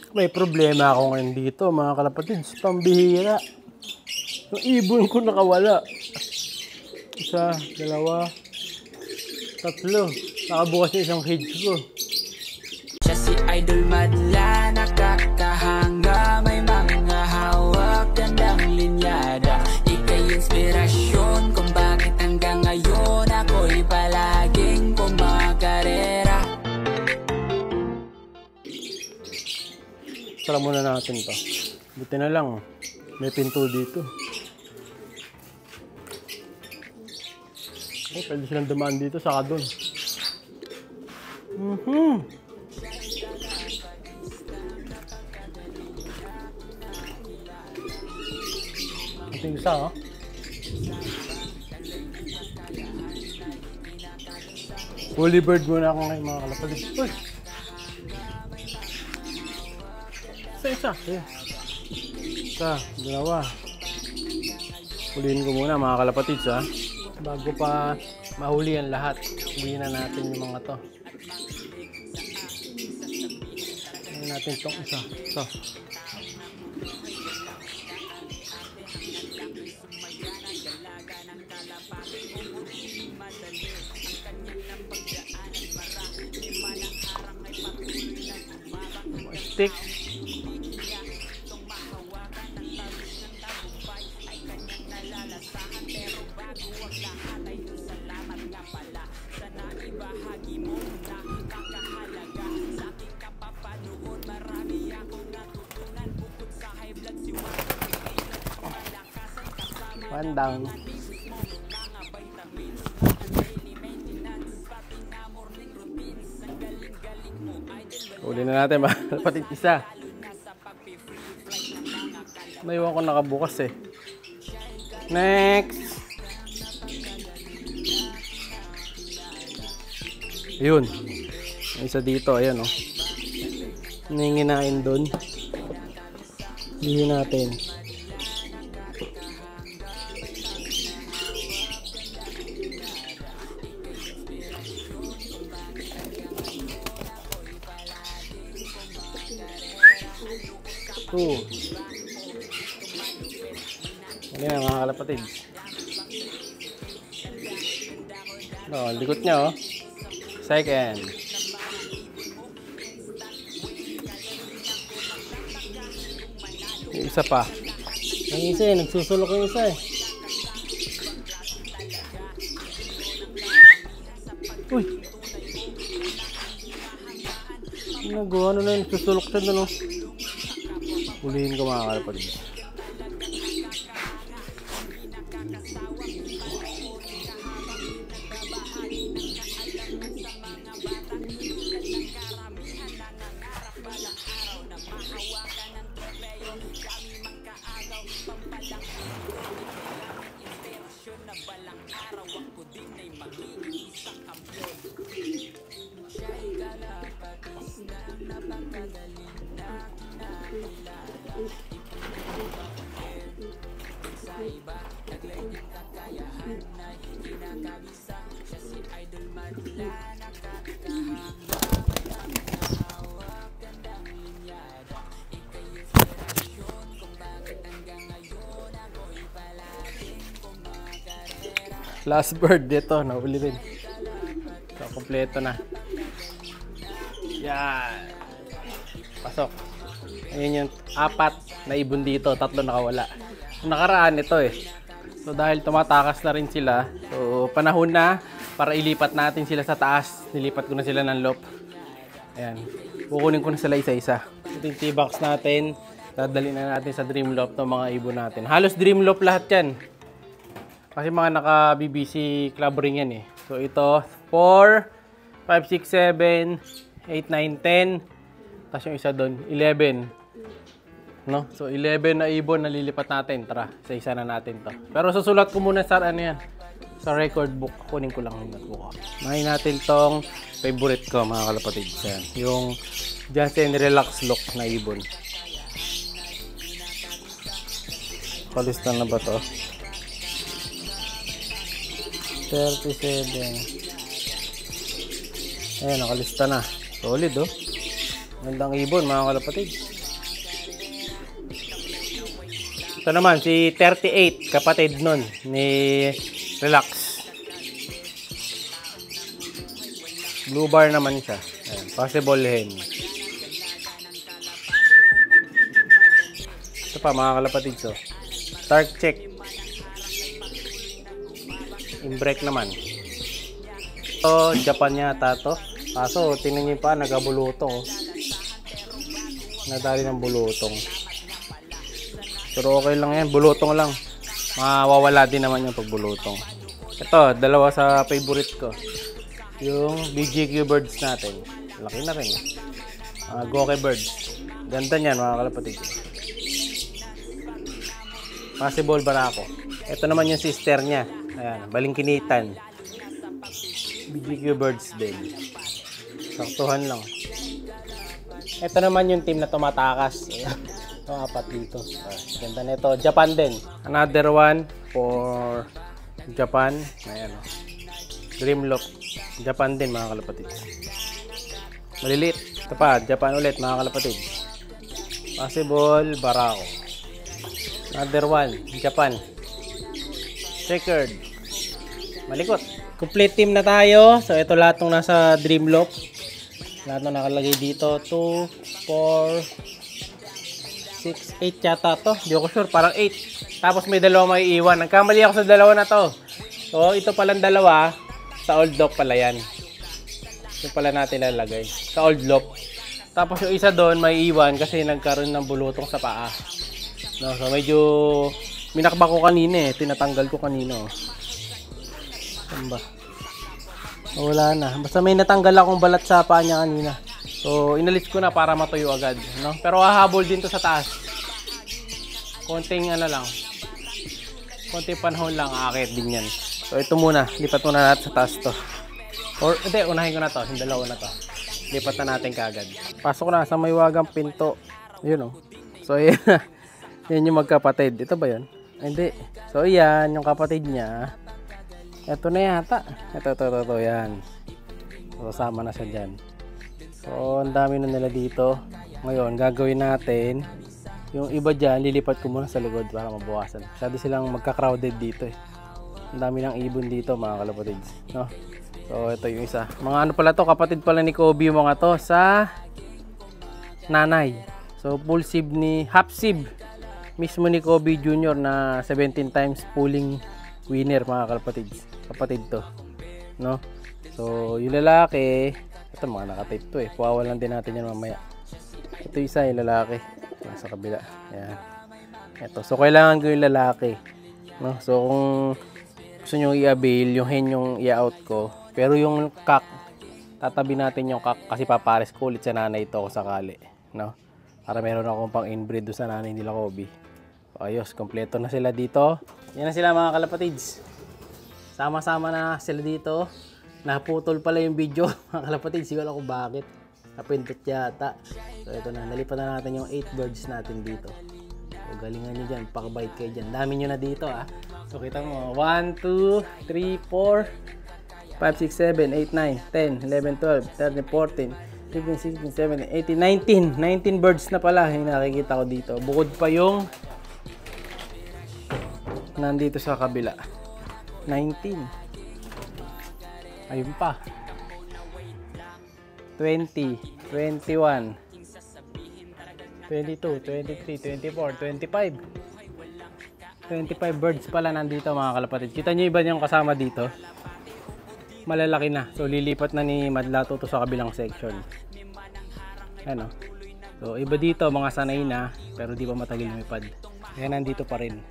May problema ako ngayon dito, mga kalapatids. Pambihira. Yung ibon ko nakawala. Isa, dalawa, tatlo. Nakabukas yung isang cage ko. Siya si Idol Madla, nakakahanga. May mga hawak, gandang linyada. Ika'y inspirasyon kung bakit hanggang ngayon ako'y palaging kumakarera. Tara muna natin to. Buti na lang, may pinto dito. Oh, pwede silang dumaan dito, saka doon. Ito yung isa, oh. Fully bird muna ako ngayon, mga kalapatid. Uy! Isa. Isa, dalawa. Huliin ko muna, mga kalapatids, ha. Bago pa mahuli ang lahat, huliin na natin yung mga to. Huliin natin itong isa. Ito. Stick. One down. Uli na natin ba? Kapatid isa. Naiwan ko nakabukas eh. Next. Ayun. Isa dito, ayan oh. Nanginginain doon. Lihin natin. Two. Ayan mga kalapatid. No, likot niya oh. Second. Yung isa pa. Yung isa eh, nagsusulok yung isa eh. Uy! Nagawa ano na yun, nagsusulok siya doon oh. Hulihin ko mga kalapatid. Last bird dito, nahuli rin. So, kompleto na. Yan. Pasok. Ayun yung apat na ibon dito, tatlo nakawala. Nakaraan ito eh. So dahil tumatakas na rin sila, so panahon na para ilipat natin sila sa taas. Nilipat ko na sila ng loop. Ayan. Kukunin ko na sila isa-isa. Ito yung T-box natin. Dadali na natin sa dream loop ng mga ibon natin. Halos dream loop lahat yan. Kasi mga naka-BBC club ring yan eh. So ito, 4, 5, 6, 7, 8, 9, 10. Tapos yung isa doon, 11. No? So 11 na ibon na lilipat natin. Tara, isa-isa na natin to. Pero susulat ko muna sa ano yan. Sa record book. Kunin ko lang yung notebook. Mahin natin tong favorite ko mga kalapatid. Yan. Yung Jansen Relax Look na ibon. Kalista na ba to? 37. Ayan, nakalista na. Solid oh. Gandang ibon mga kalapatid. Ito naman, si 38, kapatid nun, ni Relax. Blue bar naman siya. Ayan, possible hen. Ito pa mga kalapatid. So, start check. Imbrek naman. Ito, Japan yata to. Kaso, tingnan nyo pa, nagabulutong. Nadali ng bulutong. Pero okay lang yan, bulutong lang. Mawawala din naman yung pagbulutong. Ito, dalawa sa favorite ko. Yung BGQ birds natin. Laki na rin. Goke birds. Ganda niyan mga kalapatid. Possible barako. Ito naman yung sister niya. Ayan, balingkinitan. BGQ birds din. Saktuhan lang. Ito naman yung team na tumatakas. Ayan. Ito, apat dito. Ganda nito. Japan din. Another one for Japan. Ayan. Dreamlock. Japan din mga kalapatid. Malilit. Ito pa, Japan ulit mga kalapatid. Possible barako. Another one, Japan. Checkered. Malikot. Complete team na tayo. So ito lahat ng nasa Dreamlock. Lahat ng nakalagay dito. 2, 4, 6, 8 yata to. Hindi ako sure, parang 8. Tapos may dalawa may iwan. Nagkamali ako sa dalawa na to. So ito palang dalawa. Sa old lock pala yan. Yung pala natin lalagay. Sa old lock. Tapos yung isa doon may iwan kasi nagkaroon ng bulutong sa paa. No, so medyo minakba ko kanina eh. Tinatanggal ko kanina. Saan ba? Wala na. Basta may natanggal akong balat sa paa niya kanina. So inalis ko na para matuyo agad. No? Pero hahabol din to sa taas. Konting ano lang. Konting panahon lang aakit din yan. So ito muna, lipat muna natin sa taas to. Or hindi, unahin ko na to, yung dalawa na to. Lipat na natin kagad. Pasok na sa may wagang pinto. Yun oh. So yan, yan yung magkapatid. Ito ba yun? Hindi. So yan, yung kapatid niya. Ito na yata. Ito, yan. So sama na siya dyan. So ang dami na nila dito. Ngayon, gagawin natin. Yung iba dyan, lilipat ko muna sa lugod para mabawasan. Masyado silang magka-crowded dito eh. Ang dami ng ibon dito mga kalapatid, no? So ito yung isa. Mga ano pala to, kapatid pala ni Kobe mga to sa nanay. So full sib ni half sib mismo ni Kobe Jr. na 17 times pulling winner mga kalapatid. Kapatid to, no? So yung lalaki, ito mga naka-tape to eh. Pawawalan din natin yan mamaya. Ito isa yung lalaki. Sa kabila. Ayan. Ito. So kailangan ko yung lalaki, no? So kung gusto nyo i-avail, yung hen yung i-out ko. Pero yung cock, tatabi natin yung cock kasi papares ko ulit sa nanay ito kung sakali. No? Para meron akong pang inbreed doon sa nanay nila Kobe. So, ayos, kompleto na sila dito. Yan na sila mga kalapatids. Sama-sama na sila dito. Naputol pala yung video mga kalapatids. Siguro ako bakit. Napindot yata. So ito na, nalipat na natin yung 8 birds natin dito. So galingan nyo dyan, pakabait kayo dyan. Dami nyo na dito ah. So kita mo, 1, 2, 3, 4, 5, 6, 7, 8, 9, 10, 11, 12, 13, 14, 15, 16, 17, 18, 19 birds na pala yung nakikita ko dito. Bukod pa yung nandito sa kabila. 19. Ayun pa. 20, 21, 22, 23, 24, 25. 25 birds pala nandito mga kalapatid. Kita nyo iba yung kasama dito. Malalaki na. So lilipat na ni Madlato to sa kabilang section. Ano? So iba dito mga sanay na pero di pa matagal lumipad. Kaya nandito pa rin.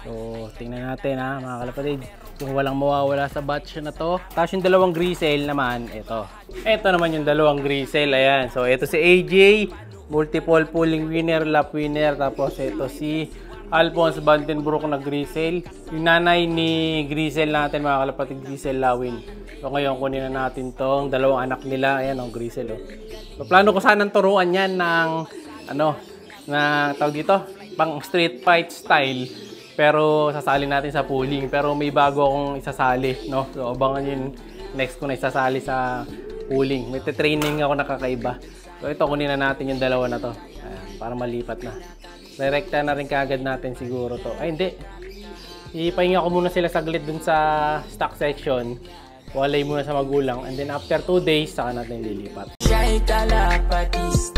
So tingnan natin ha mga kalapatid. Kung walang mawawala sa batch na to. Tapos yung dalawang grisel naman, ito. Ito naman yung dalawang grisel. Ayan. So ito si AJ, multiple pulling winner, lap winner. Tapos ito si Alphonse Vandenbroek na grisel. Yung nanay ni grisel natin mga kalapatid, Grisel Lawin. So ngayon kunin na natin tong dalawang anak nila. Ayan ang grisel oh. So plano ko sanang turuan yan ng ano, na tawag dito, pang street fight style. Pero sasali natin sa pulling. Pero may bago akong isasali, no? So abangan yun next ko na isasali sa pulling. May training ako nakakaiba. So ito kunin na natin yung dalawa na to. Ayan, para malipat na. Direkta na rin kaagad natin siguro to. Ay, hindi. Ipahinga ko muna sila saglit dun sa stock section. Walay muna sa magulang. And then after 2 days, saka natin lilipat. Siya'y kalapatista